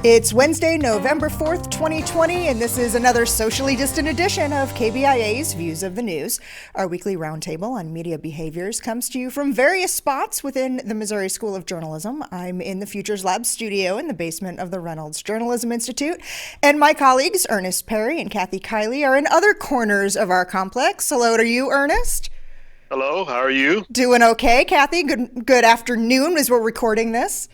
It's Wednesday, November 4th, 2020, and this is another socially distant edition of KBIA's Views of the News. Our weekly roundtable on media behaviors comes to you from various spots within the Missouri School of Journalism. I'm in the Futures Lab studio in the basement of the Reynolds Journalism Institute, and my colleagues, Earnest Perry and Kiely, are in other corners of our complex. Hello to you, Earnest. Hello, how are you? Doing okay, Kathy. Good afternoon as we're recording this.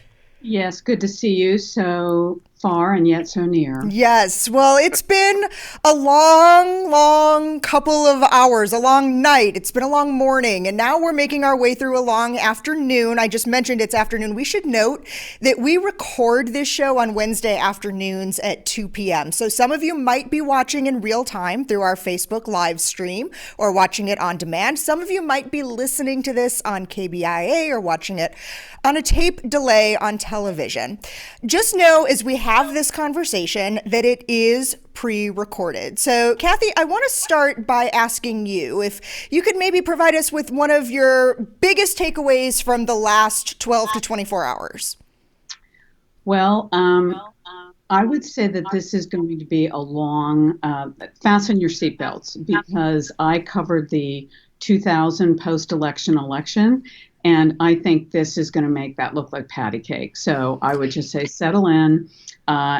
Yes, good to see you so far and yet so near. Yes, well, it's been a long couple of hours, a long night. It's been a long morning, and now we're making our way through a long afternoon. I just mentioned it's afternoon. We should note that we record this show on Wednesday afternoons at 2 p.m. So some of you might be watching in real time through our Facebook live stream or watching it on demand. Some of you might be listening to this on KBIA or watching it on a tape delay on television. Just know as we have this conversation that it is pre-recorded. So, Kathy, I want to start by asking you if you could maybe provide us with one of your biggest takeaways from the last 12 to 24 hours. Well, I would say that this is going to be a long, fasten your seatbelts, because I covered the 2000 post-election election, and I think this is going to make that look like patty cake. So I would just say settle in.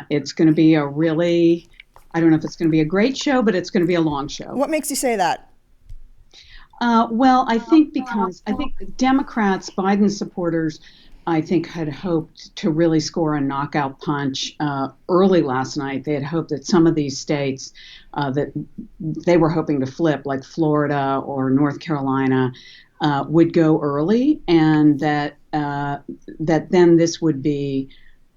It's going to be a really, I don't know if it's going to be a great show, but it's going to be a long show. What makes you say that? Well, I think because I think Democrats, Biden supporters, I think had hoped to really score a knockout punch early last night. They had hoped that some of these states that they were hoping to flip, like Florida or North Carolina, would go early, and that then this would be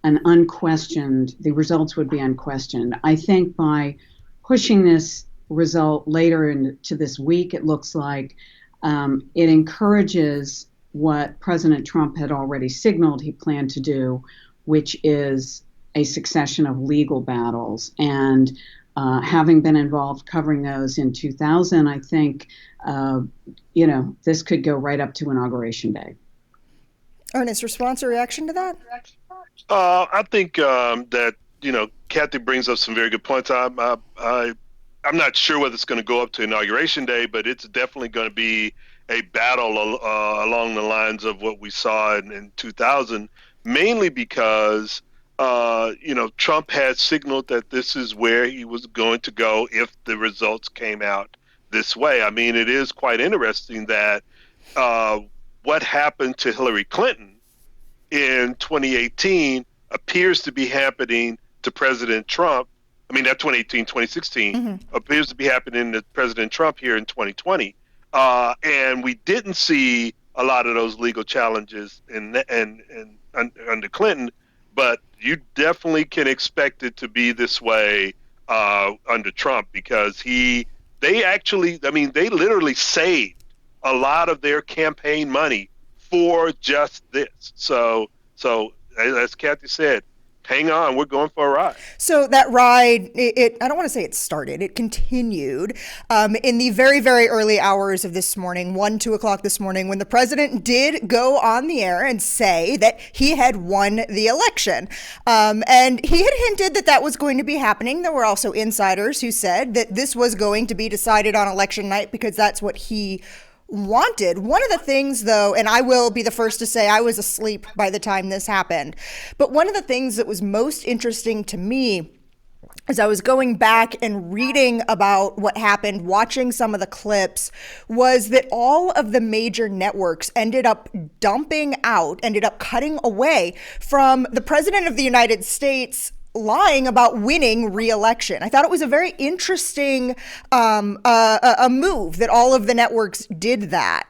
an unquestioned, the results would be unquestioned. I think by pushing this result later into this week, it looks like it encourages what President Trump had already signaled he planned to do, which is a succession of legal battles. And having been involved covering those in 2000, I think, this could go right up to Inauguration Day. Ernest, response or reaction to that? I think that, Kathy brings up some very good points. I'm not sure whether it's going to go up to Inauguration Day, but it's definitely going to be a battle along the lines of what we saw in 2000, mainly because, Trump had signaled that this is where he was going to go if the results came out this way. I mean, it is quite interesting that what happened to Hillary Clinton in 2018 appears to be happening to President Trump. I mean, not 2018, 2016 appears to be happening to President Trump here in 2020. And we didn't see a lot of those legal challenges under Clinton, but you definitely can expect it to be this way under Trump, because they literally saved a lot of their campaign money for just this. So as Kathy said, hang on, we're going for a ride. So that ride, I don't want to say it started, it continued in the very, very early hours of this morning, 2 o'clock this morning, when the president did go on the air and say that he had won the election. And he had hinted that that was going to be happening. There were also insiders who said that this was going to be decided on election night because that's what he wanted. One of the things, though, and I will be the first to say I was asleep by the time this happened, but one of the things that was most interesting to me as I was going back and reading about what happened, watching some of the clips, was that all of the major networks ended up cutting away from the President of the United States lying about winning re-election. I thought it was a very interesting a move that all of the networks did that.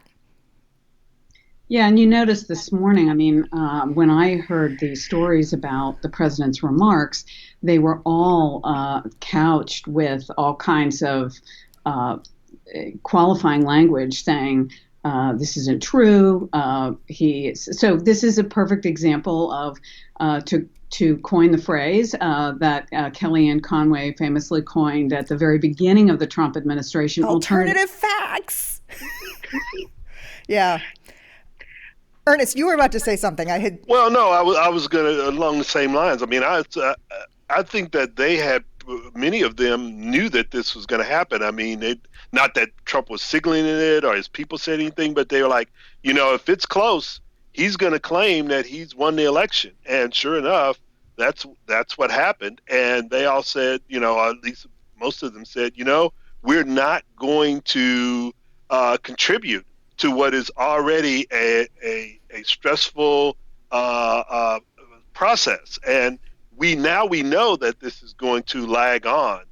Yeah, and you noticed this morning, when I heard the stories about the president's remarks, they were all couched with all kinds of qualifying language saying, this isn't true. So this is a perfect example of, to coin the phrase that Kellyanne Conway famously coined at the very beginning of the Trump administration. Alternative facts. Yeah. Ernest, you were about to say something. I had. Well, no, I was gonna along the same lines. I mean, I think that they had many of them knew that this was going to happen. I mean, not that Trump was signaling it or his people said anything, but they were like, if it's close, he's going to claim that he's won the election. And sure enough, that's what happened. And they all said, at least most of them said, we're not going to contribute to what is already a stressful process. And we know that this is going to lag on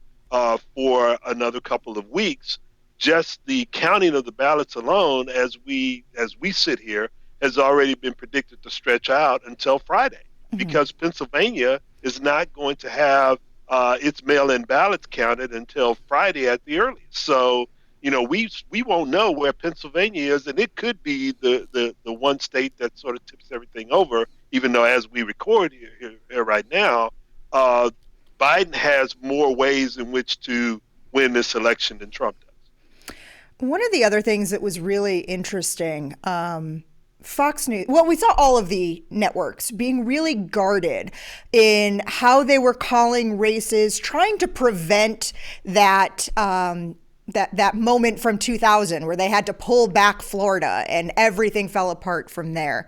for another couple of weeks. Just the counting of the ballots alone, as we sit here, has already been predicted to stretch out until Friday, because Pennsylvania is not going to have its mail-in ballots counted until Friday at the earliest. So, we won't know where Pennsylvania is, and it could be the one state that sort of tips everything over, even though as we record here right now, Biden has more ways in which to win this election than Trump does. One of the other things that was really interesting, Fox News, well, we saw all of the networks being really guarded in how they were calling races, trying to prevent that that moment from 2000 where they had to pull back Florida and everything fell apart from there.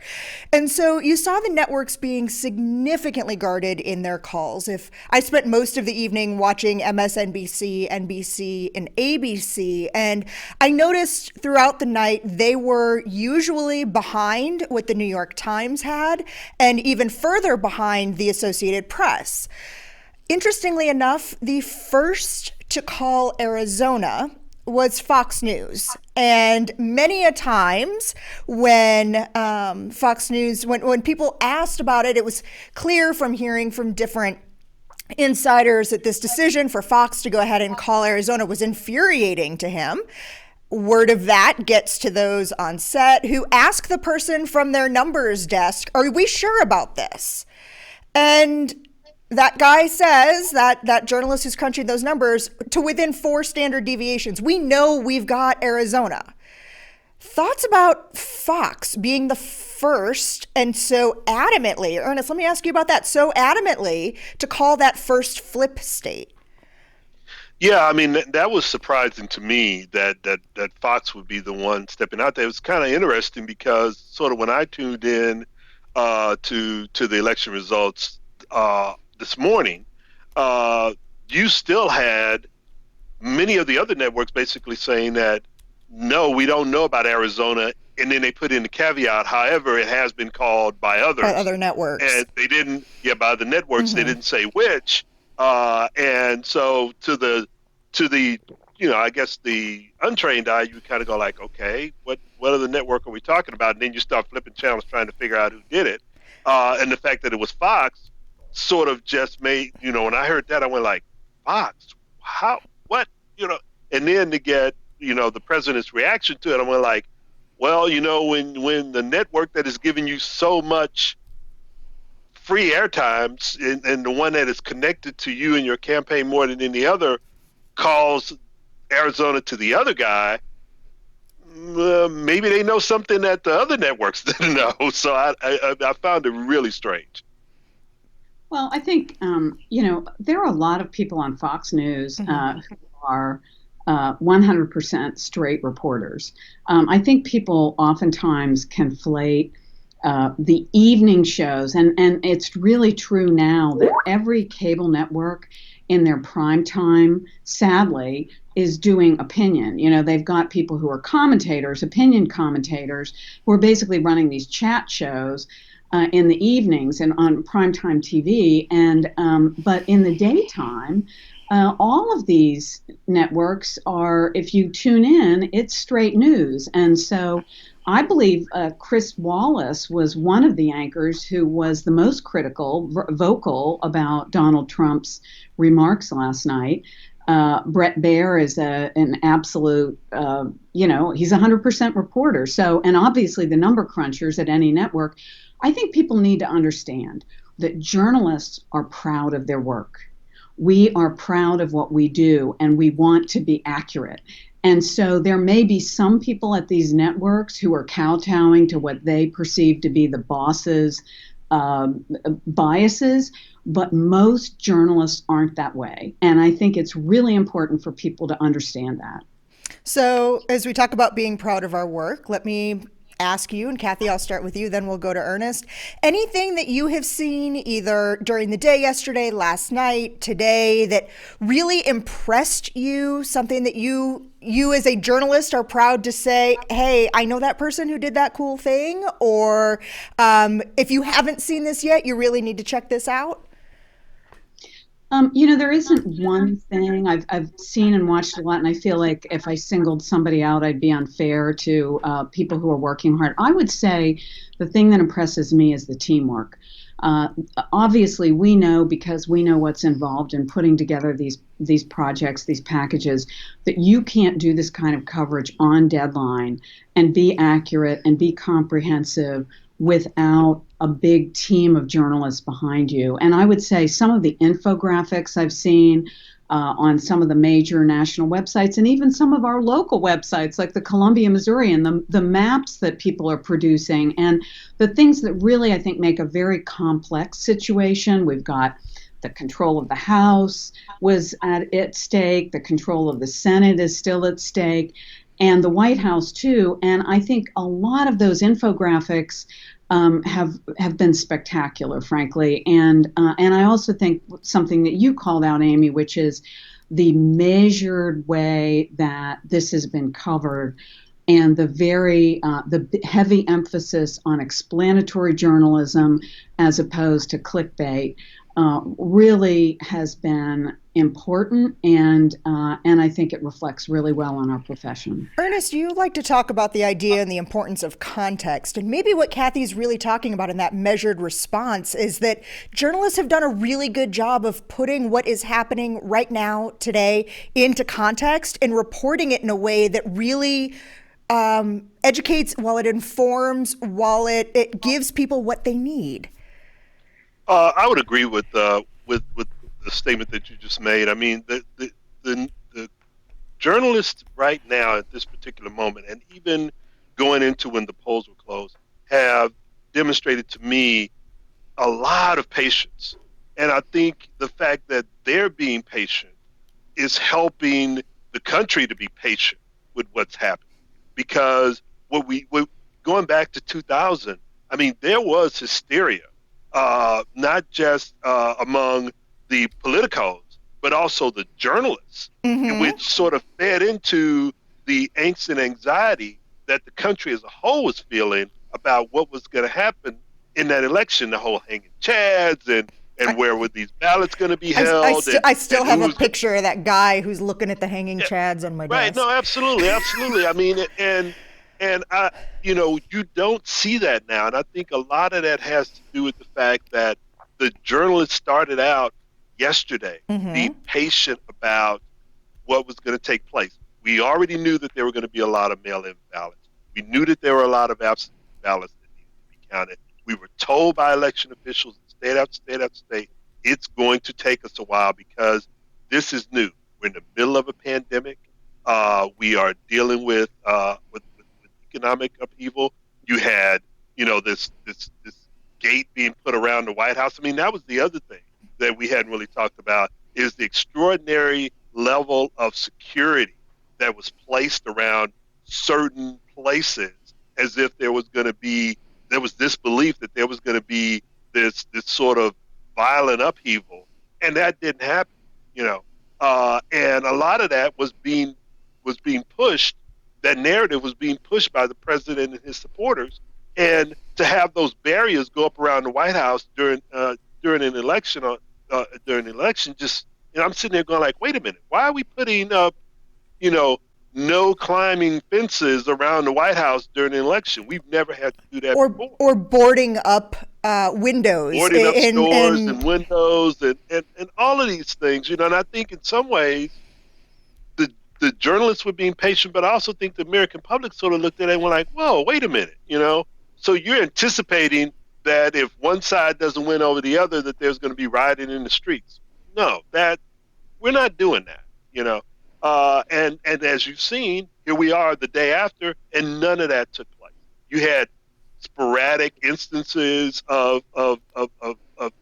And so you saw the networks being significantly guarded in their calls. If I spent most of the evening watching MSNBC, NBC, and ABC, and I noticed throughout the night they were usually behind what the New York Times had and even further behind the Associated Press. Interestingly enough, the first to call Arizona was Fox News. And many a times when Fox News, when people asked about it, it was clear from hearing from different insiders that this decision for Fox to go ahead and call Arizona was infuriating to him. Word of that gets to those on set who ask the person from their numbers desk, are we sure about this? And that guy says, that journalist who's crunching those numbers, to within 4 standard deviations. We know we've got Arizona. Thoughts about Fox being the first and so adamantly, Ernest, let me ask you about that, so adamantly to call that first flip state? Yeah, I mean, that was surprising to me that Fox would be the one stepping out there. It was kind of interesting because sort of when I tuned in to the election results this morning, you still had many of the other networks basically saying that, no, we don't know about Arizona. And then they put in the caveat, however, it has been called by others. By other networks. And they didn't, by the networks, they didn't say which. And so to the, I guess the untrained eye, you kind of go like, okay, what other network are we talking about? And then you start flipping channels trying to figure out who did it. And the fact that it was Fox sort of just made, when I heard that, I went like, Fox, how, what, and then to get, the president's reaction to it, I went like, well, when the network that is giving you so much free airtimes and the one that is connected to you and your campaign more than any other calls Arizona to the other guy, maybe they know something that the other networks didn't know. So I found it really strange. Well, I think, there are a lot of people on Fox News who are 100% straight reporters. I think people oftentimes conflate the evening shows, and it's really true now that every cable network in their prime time, sadly, is doing opinion. They've got people who are commentators, opinion commentators, who are basically running these chat shows in the evenings and on primetime TV. And but in the daytime, all of these networks are, if you tune in, it's straight news. And so I believe Chris Wallace was one of the anchors who was the most vocal about Donald Trump's remarks last night. Brett Baer is an absolute, he's a 100% reporter. So, and obviously the number crunchers at any network. I think people need to understand that journalists are proud of their work. We are proud of what we do, and we want to be accurate. And so there may be some people at these networks who are kowtowing to what they perceive to be the boss's biases, but most journalists aren't that way. And I think it's really important for people to understand that. So, as we talk about being proud of our work, let me ask you, and Kathy, I'll start with you, then we'll go to Earnest. Anything that you have seen either during the day yesterday, last night, today, that really impressed you, something that you as a journalist are proud to say, hey, I know that person who did that cool thing, or if you haven't seen this yet, you really need to check this out? There isn't one thing. I've seen and watched a lot, and I feel like if I singled somebody out, I'd be unfair to people who are working hard. I would say the thing that impresses me is the teamwork. Uh, Obviously, we know because we know what's involved in putting together these projects, these packages, that you can't do this kind of coverage on deadline and be accurate and be comprehensive without a big team of journalists behind you. And I would say some of the infographics I've seen on some of the major national websites and even some of our local websites like the Columbia Missourian, the maps that people are producing and the things that really, I think, make a very complex situation. We've got the control of the House was at stake, the control of the Senate is still at stake, and the White House too. And I think a lot of those infographics have been spectacular, frankly. And I also think something that you called out, Amy, which is the measured way that this has been covered, and the heavy emphasis on explanatory journalism as opposed to clickbait really has been important, and I think it reflects really well on our profession. Ernest, you like to talk about the idea and the importance of context. And maybe what Kathy's really talking about in that measured response is that journalists have done a really good job of putting what is happening right now, today, into context and reporting it in a way that really educates while it informs, while it gives people what they need. I would agree with the statement that you just made. I mean, the journalists right now at this particular moment, and even going into when the polls were closed, have demonstrated to me a lot of patience. And I think the fact that they're being patient is helping the country to be patient with what's happening. Because going back to 2000, I mean, there was hysteria, not just among the politicos, but also the journalists, which sort of fed into the angst and anxiety that the country as a whole was feeling about what was going to happen in that election, the whole hanging chads and where were these ballots going to be held. I still have a picture of that guy who's looking at the hanging chads on my desk. Right, no, absolutely, absolutely. I mean, and I, you don't see that now. And I think a lot of that has to do with the fact that the journalists started out yesterday being patient about what was going to take place. We already knew that there were going to be a lot of mail-in ballots. We knew that there were a lot of absentee ballots that needed to be counted. We were told by election officials, state after state after state, it's going to take us a while because this is new. We're in the middle of a pandemic. We are dealing with economic upheaval. You had, this gate being put around the White House. I mean, that was the other thing that we hadn't really talked about is the extraordinary level of security that was placed around certain places, as if there was this belief that there was going to be this sort of violent upheaval, and that didn't happen. And a lot of that was being pushed. That narrative was being pushed by the president and his supporters, and to have those barriers go up around the White House during an election, just I'm sitting there going like, wait a minute, why are we putting up, no climbing fences around the White House during an election? We've never had to do that before. Or boarding up windows. Boarding up stores and windows and all of these things, and I think in some ways the journalists were being patient, but I also think the American public sort of looked at it and were like, whoa, wait a minute, So you're anticipating that if one side doesn't win over the other, that there's going to be rioting in the streets. No, that we're not doing that, And as you've seen, here we are the day after, and none of that took place. You had sporadic instances of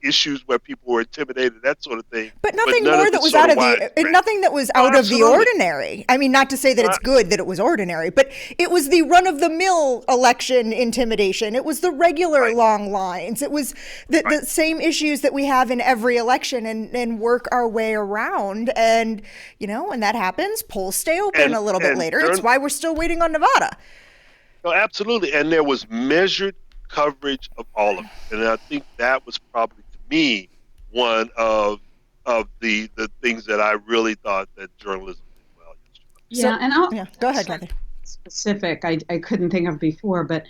issues where people were intimidated, that sort of thing, But but nothing none more of that the was sort out of of the widespread. nothing that was Oh, out of the absolutely. ordinary. I mean, not to say that it's good that it was ordinary, but it was the run of the mill election intimidation. It was the regular Right, long lines. It was right. the same issues that we have in every election, and work our way around. And when that happens, polls stay open And a little bit and later. It's during, why we're still waiting on Nevada. no, absolutely. And there was measured coverage of all of it. And I think that was probably to me one of the things that I really thought that journalism did well yesterday. So Yeah, and I'll yeah, go ahead, say Kathy. specific I couldn't think of before, but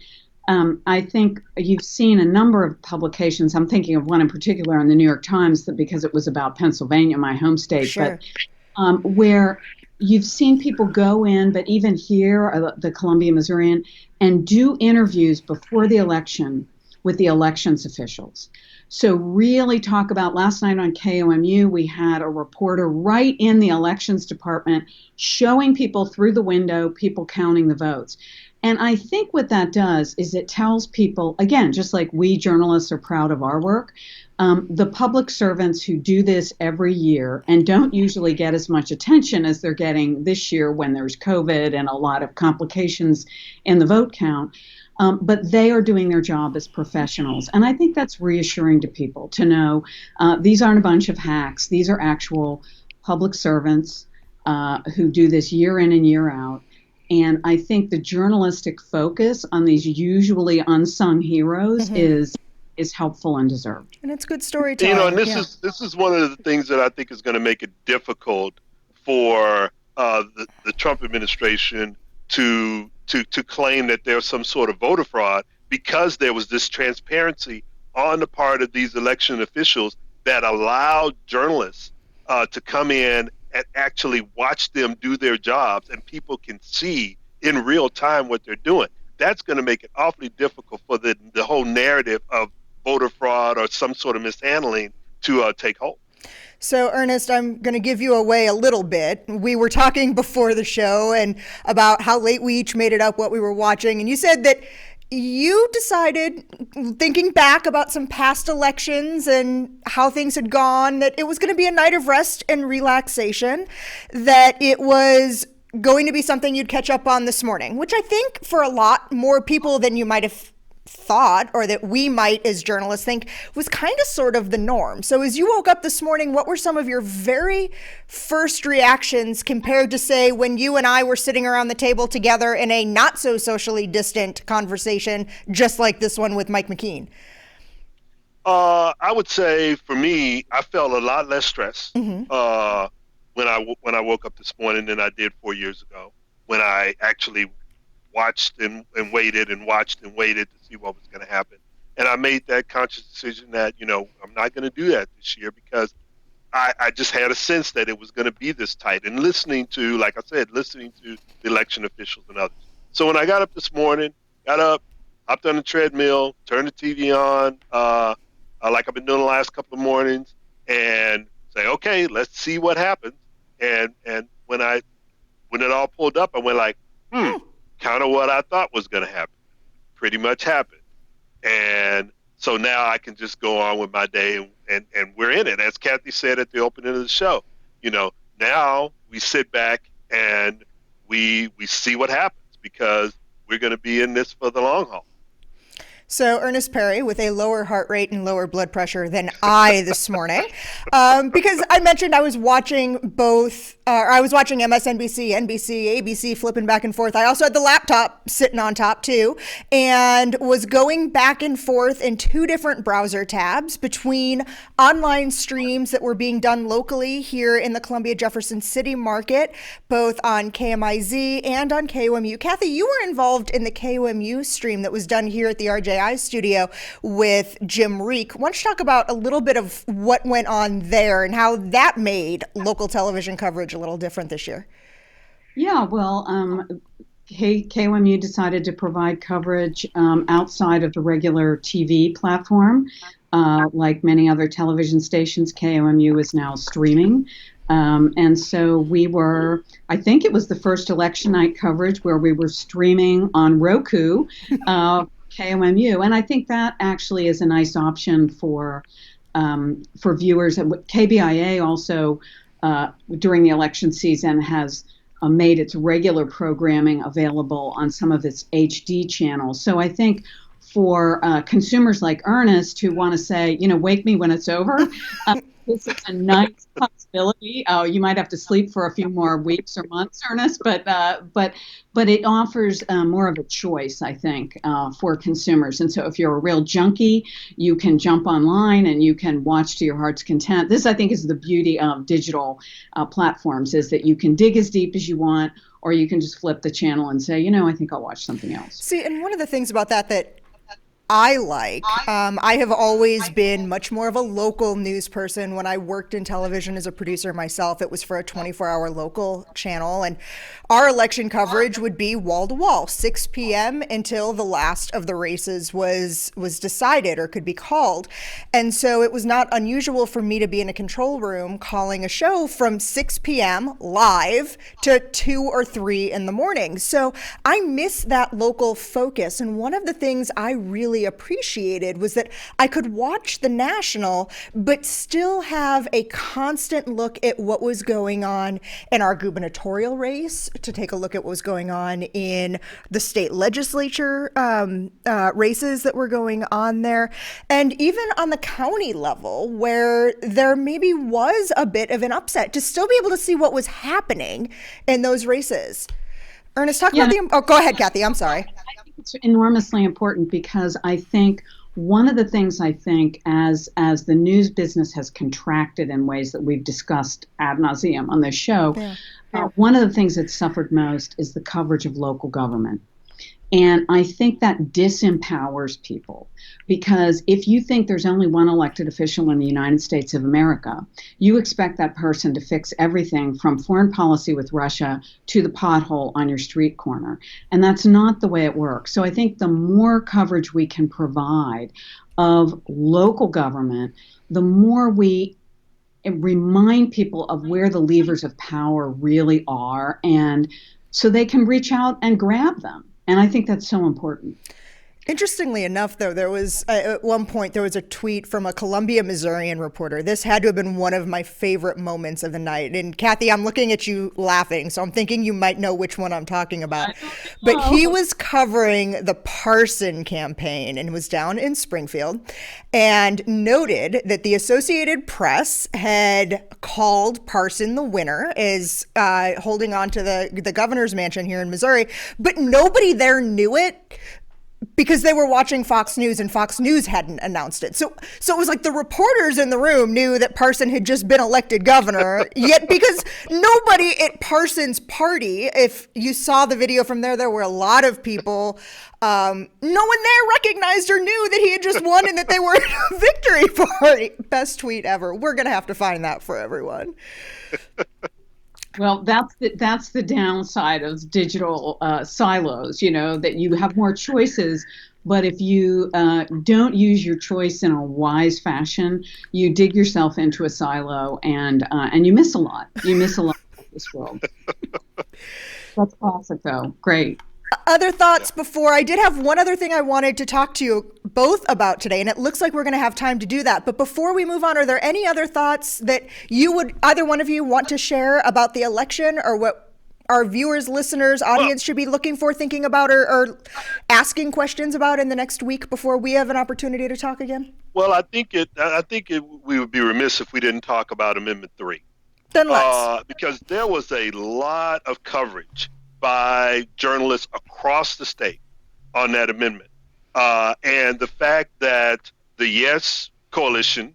I think you've seen a number of publications. I'm thinking of one in particular in the New York Times that because it was about Pennsylvania, my home state, but Sure. where you've seen people go in, but even here, the Columbia Missourian, and do interviews before the election with the elections officials. So really talk about last night on KOMU, we had a reporter right in the elections department showing people through the window, people counting the votes. And I think what that does is it tells people, again, just like we journalists are proud of our work, the public servants who do this every year and don't usually get as much attention as they're getting this year when there's COVID and a lot of complications in the vote count. But they are doing their job as professionals. And I think that's reassuring to people to know these aren't a bunch of hacks. These are actual public servants who do this year in and year out. And I think the journalistic focus on these usually unsung heroes is helpful and deserved. And it's good And storytelling. Yeah. this is one of the things that I think is going to make it difficult for the Trump administration to claim that there's some sort of voter fraud, because there was this transparency on the part of these election officials that allowed journalists to come in and actually watch them do their jobs, and people can see in real time what they're doing. That's going to make it awfully difficult for the whole narrative of voter fraud or some sort of mishandling to take hold. So, Ernest, I'm going to give you away a little bit. We were talking before the show and about how late we each made it up what we were watching. And you said that you decided, thinking back about some past elections and how things had gone, that it was going to be a night of rest and relaxation, that it was going to be something you'd catch up on this morning, which I think for a lot more people than you might have thought, or that we might as journalists think, was kind of sort of the norm. So as you woke up this morning, what were some of your very first reactions compared to, say, when you and I were sitting around the table together in a not so socially distant conversation, just like this one with Mike McKean? I would say for me, I felt a lot less stress when I woke up this morning than I did 4 years ago, when I actually watched and waited and watched and waited to see what was going to happen. And I made that conscious decision that, I'm not going to do that this year, because I just had a sense that it was going to be this tight. And listening to, like I said, listening to the election officials and others. So when I got up this morning, got up, hopped on the treadmill, turned the TV on, like I've been doing the last couple of mornings, and say, okay, let's see what happens. And when it all pulled up, I went like, kind of what I thought was going to happen. Pretty much happened. And so now I can just go on with my day, and we're in it. As Kathy said at the opening of the show, now we sit back and we see what happens, because we're going to be in this for the long haul. So Ernest Perry with a lower heart rate and lower blood pressure than I this morning, because I mentioned I was watching I was watching MSNBC, NBC, ABC, flipping back and forth. I also had the laptop sitting on top too, and was going back and forth in two different browser tabs between online streams that were being done locally here in the Columbia Jefferson City market, both on KMIZ and on KOMU. Kathy, you were involved in the KOMU stream that was done here at the RJI studio with Jim Reek. Why don't you talk about a little bit of what went on there and how that made local television coverage a little different this year? Yeah, well, KOMU decided to provide coverage outside of the regular TV platform. Like many other television stations, KOMU is now streaming And so I think it was the first election night coverage where we were streaming on Roku, KOMU. And I think that actually is a nice option for viewers. KBIA also, during the election season, has made its regular programming available on some of its HD channels. So I think for consumers like Earnest who want to say, wake me when it's over, this is a nice possibility. You might have to sleep for a few more weeks or months, Ernest, but it offers more of a choice, I think, for consumers. And so if you're a real junkie, you can jump online and you can watch to your heart's content. This, I think, is the beauty of digital platforms, is that you can dig as deep as you want, or you can just flip the channel and say, I think I'll watch something else. See, and one of the things about that I like. I have always been much more of a local news person. When I worked in television as a producer myself, it was for a 24-hour local channel. And our election coverage would be wall to wall, 6 p.m. until the last of the races was decided or could be called. And so it was not unusual for me to be in a control room calling a show from 6 p.m. live to 2 or 3 in the morning. So I miss that local focus. And one of the things I really appreciated was that I could watch the national, but still have a constant look at what was going on in our gubernatorial race, to take a look at what was going on in the state legislature races that were going on there, and even on the county level where there maybe was a bit of an upset, to still be able to see what was happening in those races. Ernest, talk about the... Oh, go ahead, Kathy. I'm sorry. It's enormously important because I think one of the things as the news business has contracted in ways that we've discussed ad nauseum on this show, one of the things that suffered most is the coverage of local government. And I think that disempowers people, because if you think there's only one elected official in the United States of America, you expect that person to fix everything from foreign policy with Russia to the pothole on your street corner. And that's not the way it works. So I think the more coverage we can provide of local government, the more we remind people of where the levers of power really are, and so they can reach out and grab them. And I think that's so important. Interestingly enough, though, there was at one point there was a tweet from a Columbia, Missourian reporter. This had to have been one of my favorite moments of the night. And Kathy, I'm looking at you laughing, so I'm thinking you might know which one I'm talking about. But he was covering the Parson campaign and was down in Springfield, and noted that the Associated Press had called Parson the winner, as holding on to the governor's mansion here in Missouri, but nobody there knew it, because they were watching Fox News and Fox News hadn't announced it. So it was like the reporters in the room knew that Parson had just been elected governor, yet because nobody at Parson's party, if you saw the video from there were a lot of people, no one there recognized or knew that he had just won and that they were in a victory party. Best tweet ever. We're going to have to find that for everyone. Well, that's the downside of digital silos, that you have more choices. But if you don't use your choice in a wise fashion, you dig yourself into a silo, and you miss a lot. You miss a lot of this world. That's classic, though. Great. Other thoughts before? I did have one other thing I wanted to talk to you both about today, and it looks like we're going to have time to do that. But before we move on, are there any other thoughts that either one of you want to share about the election, or what our viewers, listeners, audience should be looking for, thinking about, or asking questions about in the next week before we have an opportunity to talk again? Well, I think we would be remiss if we didn't talk about Amendment 3. Then let's. Because there was a lot of coverage by journalists across the state on that amendment. And the fact that the Yes Coalition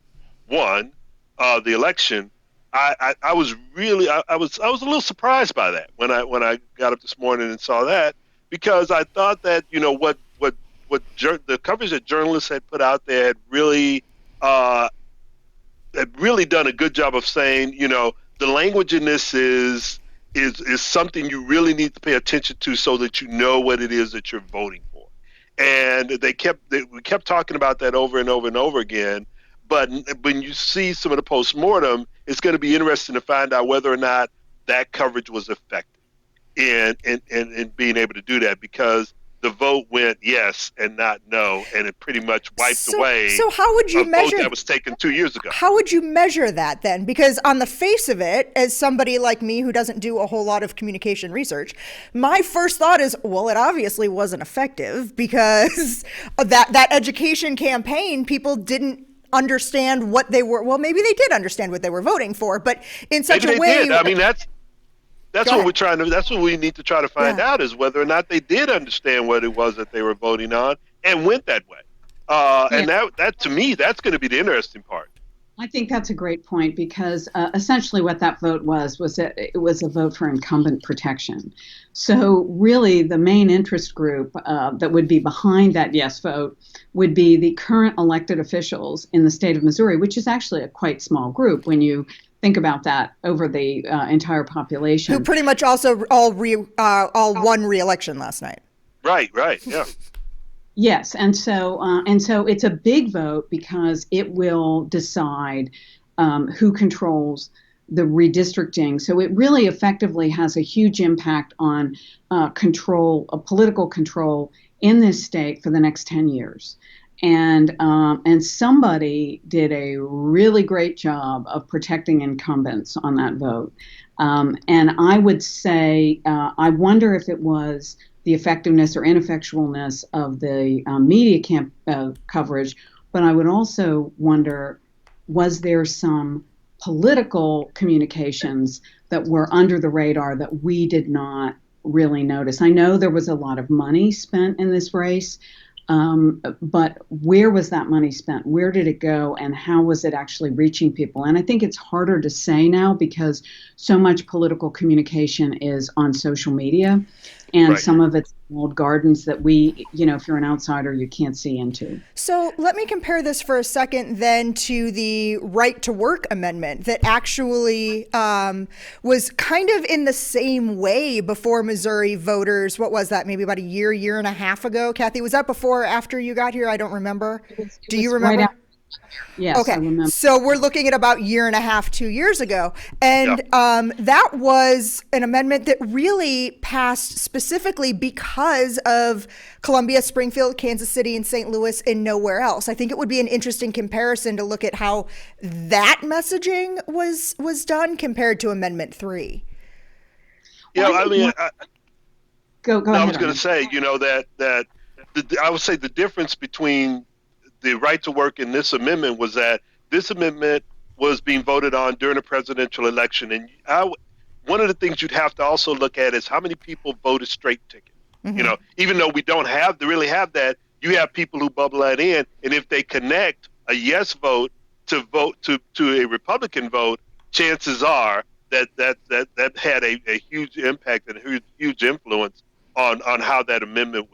won the election, I was a little surprised by that when I got up this morning and saw that, because I thought that what the coverage that journalists had put out there had really done a good job of saying, the language in this is something you really need to pay attention to so that you know what it is that you're voting for. And we kept talking about that over and over and over again. But when you see some of the postmortem, it's going to be interesting to find out whether or not that coverage was effective in being able to do that, because the vote went yes and not no, and it pretty much wiped away so how would you a measure vote that was taken 2 years ago. How would you measure that then? Because on the face of it, as somebody like me who doesn't do a whole lot of communication research, my first thought is, well, it obviously wasn't effective, because that education campaign, people didn't understand what they were. Well, maybe they did understand what they were voting for, but in such Maybe a way. did. I mean, that's what we're trying to. That's what we need to try to find out, is whether or not they did understand what it was that they were voting on and went that way. And that to me, that's going to be the interesting part. I think that's a great point, because essentially what that vote was that it was a vote for incumbent protection. So really the main interest group that would be behind that yes vote would be the current elected officials in the state of Missouri, which is actually a quite small group when you think about that over the entire population. Who pretty much also all won re-election last night. Right, yeah. Yes, and so it's a big vote, because it will decide who controls the redistricting. So it really effectively has a huge impact on political control in this state for the next 10 years. And somebody did a really great job of protecting incumbents on that vote. And I would say, I wonder if it was the effectiveness or ineffectualness of the media coverage, but I would also wonder, was there some political communications that were under the radar that we did not really notice? I know there was a lot of money spent in this race, but where was that money spent? Where did it go? And how was it actually reaching people? And I think it's harder to say now, because so much political communication is on social media, and some of it's walled gardens that we, if you're an outsider, you can't see into. So let me compare this for a second then to the right to work amendment that actually was kind of in the same way before Missouri voters. What was that? Maybe about a year and a half ago. Kathy, was that before or after you got here? I don't remember. Do you remember? Right. Yes, okay. I remember. So we're looking at about 1.5 years ago. And that was an amendment that really passed specifically because of Columbia, Springfield, Kansas City, and St. Louis, and nowhere else. I think it would be an interesting comparison to look at how that messaging was done compared to Amendment 3. Yeah, I mean, go ahead. I was going to say, I would say the difference between the right to work in this amendment was that this amendment was being voted on during a presidential election. And one of the things you'd have to also look at is how many people voted straight ticket. Mm-hmm. Even though we don't really have that, you have people who bubble that in. And if they connect a yes vote to a Republican vote, chances are that had a huge impact and a huge influence on how that amendment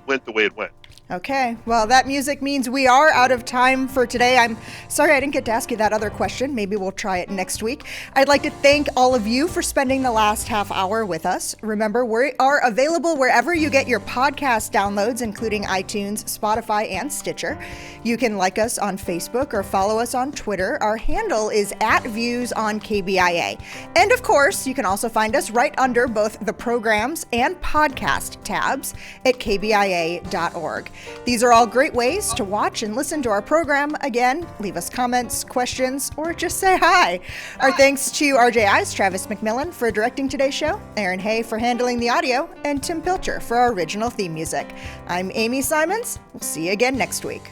went the way it went. Okay, well, that music means we are out of time for today. I'm sorry I didn't get to ask you that other question. Maybe we'll try it next week. I'd like to thank all of you for spending the last half hour with us. Remember, we are available wherever you get your podcast downloads, including iTunes, Spotify, and Stitcher. You can like us on Facebook or follow us on Twitter. Our handle is @ViewsOnKBIA. And of course, you can also find us right under both the programs and podcast tabs at kbia.org. These are all great ways to watch and listen to our program. Again, leave us comments, questions, or just say hi. Our thanks to RJI's Travis McMillan for directing today's show, Aaron Hay for handling the audio, and Tim Pilcher for our original theme music. I'm Amy Simons. We'll see you again next week.